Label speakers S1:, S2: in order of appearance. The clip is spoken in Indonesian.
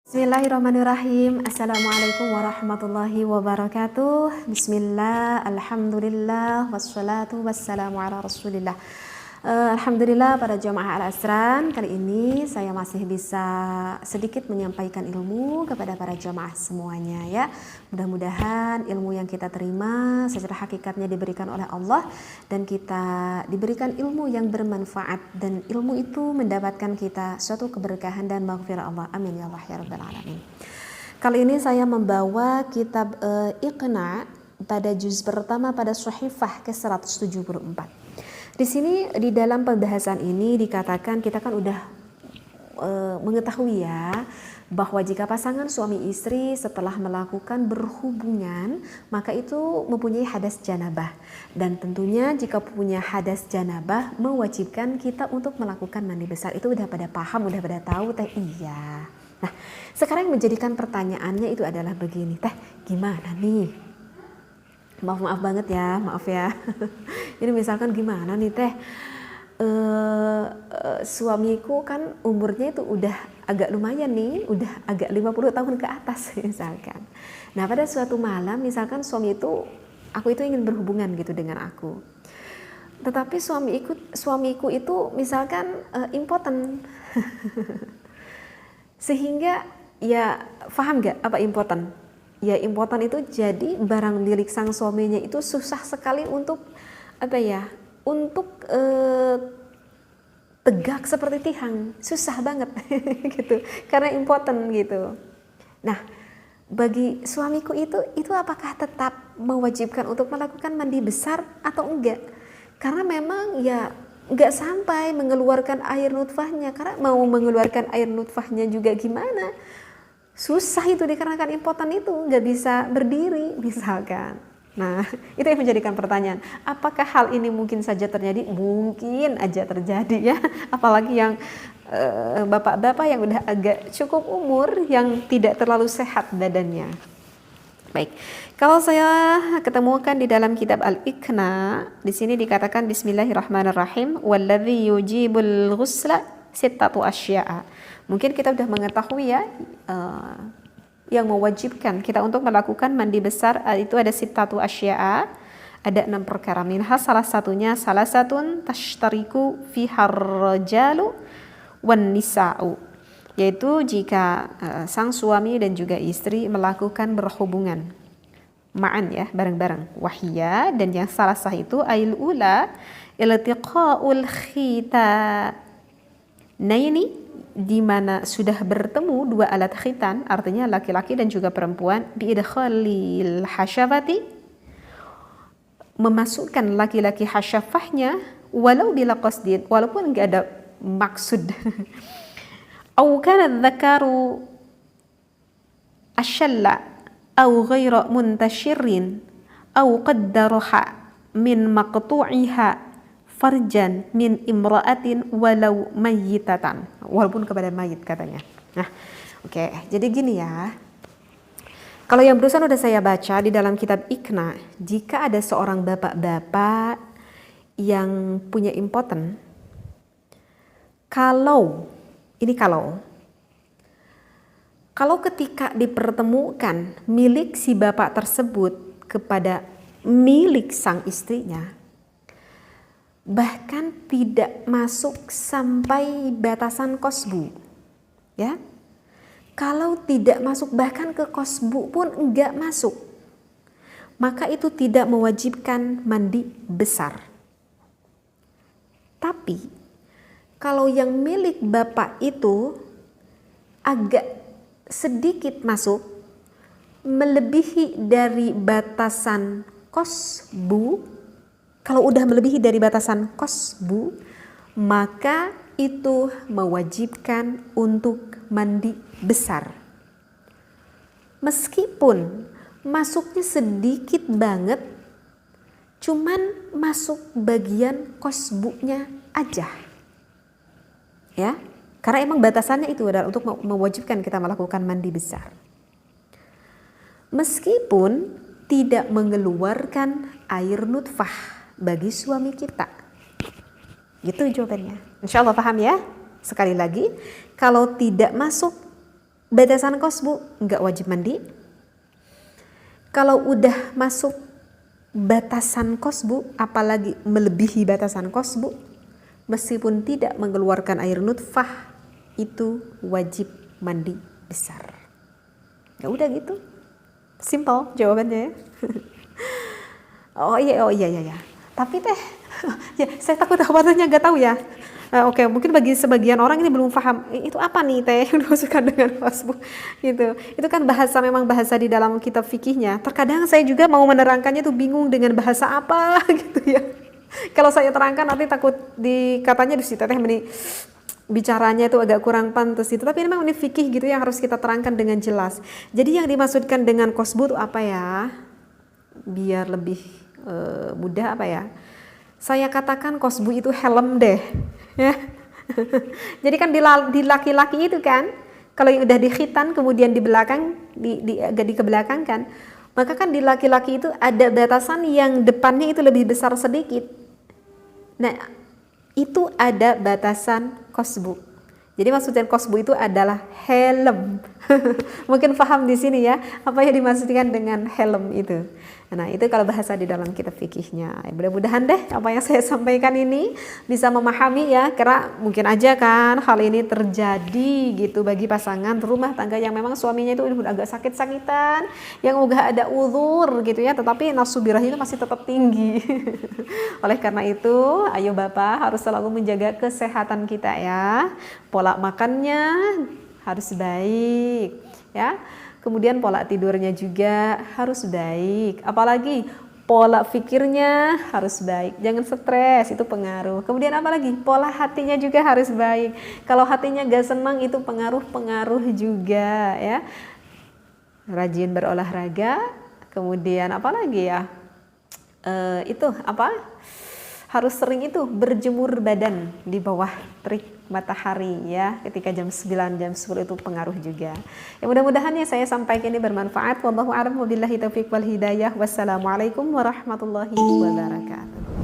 S1: Bismillahirrahmanirrahim. Assalamualaikum warahmatullahi wabarakatuh. Bismillah, alhamdulillah, wassalatu wassalamu ala rasulillah. Alhamdulillah pada jamaah Al-Asran, kali ini saya masih bisa sedikit menyampaikan ilmu kepada para jamaah semuanya ya. Mudah-mudahan ilmu yang kita terima secara hakikatnya diberikan oleh Allah dan kita diberikan ilmu yang bermanfaat dan ilmu itu mendapatkan kita suatu keberkahan dan maghfirah Allah. Amin ya Allah ya rabbal alamin. Kali ini saya membawa kitab Iqna pada juz pertama pada Shahifah ke-174. Di sini di dalam pembahasan ini dikatakan kita kan udah mengetahui ya bahwa jika pasangan suami istri setelah melakukan berhubungan maka itu mempunyai hadas janabah, dan tentunya jika punya hadas janabah mewajibkan kita untuk melakukan mandi besar. Itu udah pada paham, udah pada tahu teh? Iya. Nah, sekarang yang menjadikan pertanyaannya itu adalah begini, teh gimana nih? Maaf banget ya, maaf ya. Ini misalkan gimana nih teh, suamiku kan umurnya itu udah agak lumayan nih, udah agak 50 tahun ke atas misalkan. Nah pada suatu malam misalkan aku itu ingin berhubungan gitu dengan aku. Tetapi suamiku itu misalkan impoten. Sehingga ya paham gak apa impoten? Ya impoten itu jadi barang milik sang suaminya itu susah sekali untuk tegak seperti tiang, susah banget gitu karena impoten gitu. Nah bagi suamiku itu apakah tetap mewajibkan untuk melakukan mandi besar atau enggak? Karena memang ya enggak sampai mengeluarkan air nutfahnya, karena mau mengeluarkan air nutfahnya juga gimana? Susah itu dikarenakan impoten itu nggak bisa berdiri misalkan. Nah itu yang menjadikan pertanyaan, apakah hal ini mungkin saja terjadi? Mungkin aja terjadi ya, apalagi yang bapak-bapak yang udah agak cukup umur yang tidak terlalu sehat badannya. Baik, kalau saya ketemukan di dalam kitab Al-Iqna, di sini dikatakan Bismillahirrahmanirrahim, walladzi yujibul ghusla sittatu asya'a. Mungkin kita sudah mengetahui ya, yang mewajibkan kita untuk melakukan mandi besar itu ada sittatu asya'a, ada 6 perkara. Minha salah satun tashtariku fihar rajalu wan nisa'u, yaitu jika sang suami dan juga istri melakukan berhubungan ma'an ya, bareng-bareng, wahiyya, dan yang salah sah itu ail ula iltiqa'ul khitanaini, di mana sudah bertemu 2 alat khitan, artinya laki-laki dan juga perempuan, biidkhalil hasyafati, memasukkan laki-laki hasyafahnya, walau bila qasdin, walaupun enggak ada maksud. Au kana dzakaru asyalla au ghaira muntashirin au qaddaraha min maqtu'iha farjan min imra'atin walau mayyitatan, walaupun kepada mayit katanya. Nah, oke. Jadi gini ya. Kalau yang barusan udah saya baca di dalam kitab Iqna, jika ada seorang bapak-bapak yang punya impoten, kalau ketika dipertemukan milik si bapak tersebut kepada milik sang istrinya, bahkan tidak masuk sampai batasan kosbu ya, kalau tidak masuk bahkan ke kosbu pun enggak masuk, maka itu tidak mewajibkan mandi besar. Tapi kalau yang milik bapak itu agak sedikit masuk, melebihi dari batasan kosbu, kalau udah melebihi dari batasan kosbu, maka itu mewajibkan untuk mandi besar. Meskipun masuknya sedikit banget, cuman masuk bagian kosbunya aja. Ya, karena emang batasannya itu adalah untuk mewajibkan kita melakukan mandi besar. Meskipun tidak mengeluarkan air nutfah bagi suami kita. Gitu jawabannya. Insya Allah paham ya. Sekali lagi, kalau tidak masuk batasan kosbu nggak wajib mandi. Kalau udah masuk batasan kosbu, apalagi melebihi batasan kosbu, meskipun tidak mengeluarkan air nutfah, itu wajib mandi besar. Ya udah gitu, simple jawabannya ya. Oh iya. Tapi teh, ya saya takut khawatirnya nggak tahu ya. Oke, mungkin bagi sebagian orang ini belum paham itu apa nih teh yang dimaksudkan dengan kosbu gitu. Itu kan memang bahasa di dalam kitab fikihnya. Terkadang saya juga mau menerangkannya tuh bingung dengan bahasa apa gitu ya. Kalau saya terangkan nanti takut dikatanya di situ teh bicaranya itu agak kurang pantas itu. Tapi memang ini fikih gitu yang harus kita terangkan dengan jelas. Jadi yang dimaksudkan dengan kosbu itu apa ya? Biar lebih mudah apa ya? Saya katakan kosbu itu helm deh, ya. Jadi kan di laki-laki itu kan, kalau yang udah di khitan kemudian di belakang, agak dikebelakangkan, maka kan di laki-laki itu ada batasan yang depannya itu lebih besar sedikit. Nah, itu ada batasan kosbu. Jadi maksudnya kosbu itu adalah helm. Mungkin paham di sini ya, apa yang dimaksudkan dengan helm itu. Nah, itu kalau bahasa di dalam kitab fikihnya. Mudah-mudahan deh apa yang saya sampaikan ini bisa memahami ya, karena mungkin aja kan hal ini terjadi gitu bagi pasangan rumah tangga yang memang suaminya itu udah agak sakit-sakitan, yang udah ada uzur gitu ya, tetapi nafsu birahnya itu masih tetap tinggi. Oleh karena itu, ayo Bapak harus selalu menjaga kesehatan kita ya. Pola makannya harus baik ya. Kemudian pola tidurnya juga harus baik. Apalagi pola pikirnya harus baik. Jangan stres, itu pengaruh. Kemudian apalagi pola hatinya juga harus baik. Kalau hatinya gak senang itu pengaruh juga ya. Rajin berolahraga. Kemudian apalagi ya? Itu apa? Harus sering itu berjemur badan di bawah terik matahari ya, ketika jam 9, jam 10 itu pengaruh juga. Ya mudah-mudahan yang saya sampaikan ini bermanfaat. Wallahu a'lam wabillahi taufiq wal hidayah. Wassalamualaikum warahmatullahi wabarakatuh.